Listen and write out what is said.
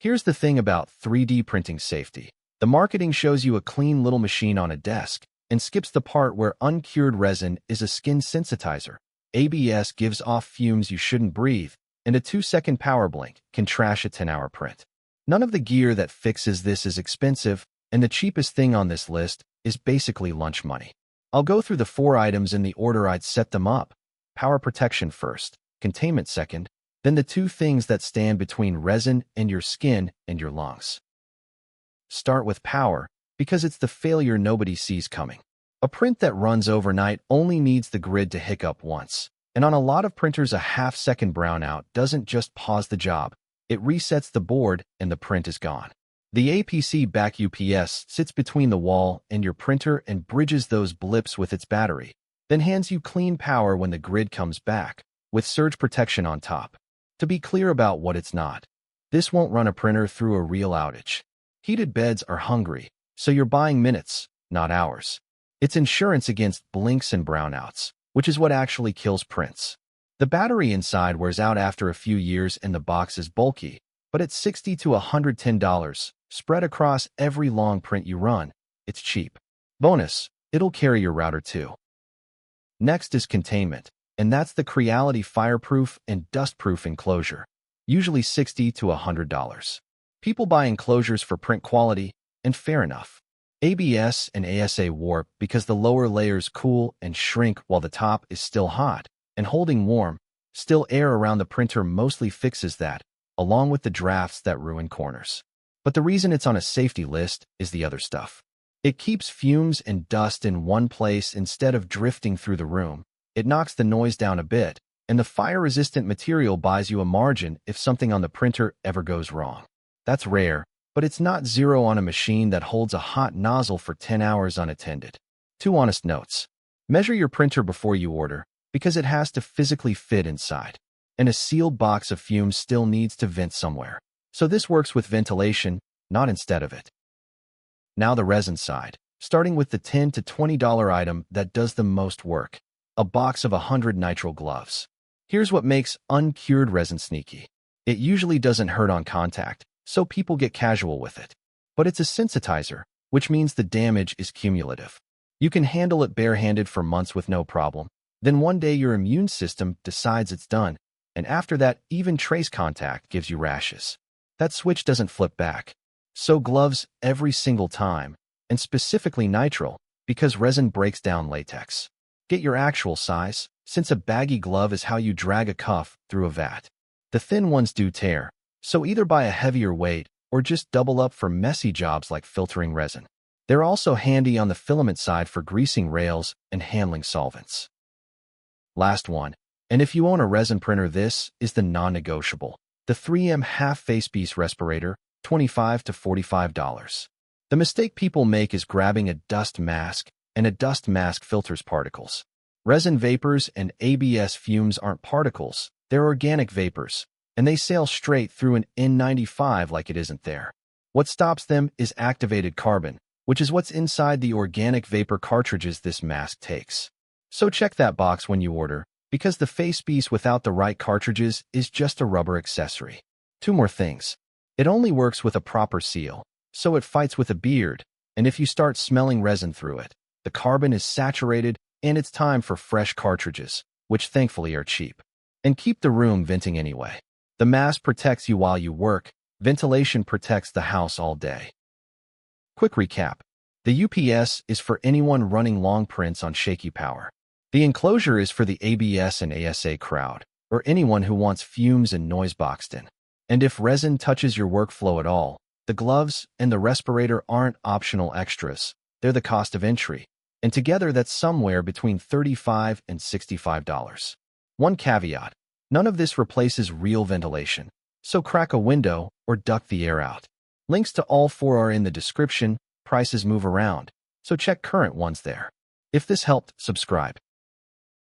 Here's the thing about 3D printing safety. The marketing shows you a clean little machine on a desk and skips the part where uncured resin is a skin sensitizer. ABS gives off fumes you shouldn't breathe, and a 2-second power blink can trash a 10-hour print. None of the gear that fixes this is expensive, and the cheapest thing on this list is basically lunch money. I'll go through the 4 items in the order I'd set them up. Power protection first, containment second, then the 2 things that stand between resin and your skin and your lungs. Start with power, because it's the failure nobody sees coming. A print that runs overnight only needs the grid to hiccup once, and on a lot of printers a half-second brownout doesn't just pause the job, it resets the board and the print is gone. The APC back UPS sits between the wall and your printer and bridges those blips with its battery, then hands you clean power when the grid comes back, with surge protection on top. To be clear about what it's not, this won't run a printer through a real outage. Heated beds are hungry, so you're buying minutes, not hours. It's insurance against blinks and brownouts, which is what actually kills prints. The battery inside wears out after a few years and the box is bulky, but at $60 to $110, spread across every long print you run, it's cheap. Bonus, it'll carry your router too. Next is containment, and that's the Creality fireproof and dustproof enclosure, usually $60 to $100. People buy enclosures for print quality, and fair enough. ABS and ASA warp because the lower layers cool and shrink while the top is still hot and holding warm. Still air around the printer mostly fixes that, along with the drafts that ruin corners. But the reason it's on a safety list is the other stuff. It keeps fumes and dust in one place instead of drifting through the room. It knocks the noise down a bit, and the fire-resistant material buys you a margin if something on the printer ever goes wrong. That's rare, but it's not zero on a machine that holds a hot nozzle for 10 hours unattended. 2 honest notes. Measure your printer before you order, because it has to physically fit inside. And a sealed box of fumes still needs to vent somewhere. So this works with ventilation, not instead of it. Now the resin side, starting with the $10 to $20 item that does the most work. A box of 100 nitrile gloves. Here's what makes uncured resin sneaky. It usually doesn't hurt on contact, so people get casual with it. But it's a sensitizer, which means the damage is cumulative. You can handle it barehanded for months with no problem. Then one day your immune system decides it's done, and after that, even trace contact gives you rashes. That switch doesn't flip back. So gloves every single time, and specifically nitrile, because resin breaks down latex. Get your actual size, since a baggy glove is how you drag a cuff through a vat. The thin ones do tear, so either buy a heavier weight or just double up for messy jobs like filtering resin. They're also handy on the filament side for greasing rails and handling solvents. Last one, and if you own a resin printer, this is the non-negotiable. The 3M half face piece respirator, $25 to $45. The mistake people make is grabbing a dust mask, and a dust mask filters particles. Resin vapors and ABS fumes aren't particles, they're organic vapors, and they sail straight through an N95 like it isn't there. What stops them is activated carbon, which is what's inside the organic vapor cartridges this mask takes. So check that box when you order, because the face piece without the right cartridges is just a rubber accessory. 2 more things. It only works with a proper seal, so it fights with a beard, and if you start smelling resin through it, the carbon is saturated and it's time for fresh cartridges, which thankfully are cheap. And keep the room venting anyway. The mask protects you while you work, ventilation protects the house all day. Quick recap. The UPS is for anyone running long prints on shaky power. The enclosure is for the ABS and ASA crowd, or anyone who wants fumes and noise boxed in. And if resin touches your workflow at all, the gloves and the respirator aren't optional extras, they're the cost of entry. And together that's somewhere between $35 and $65. One caveat, none of this replaces real ventilation, so crack a window or duct the air out. Links to all 4 are in the description, prices move around, so check current ones there. If this helped, subscribe.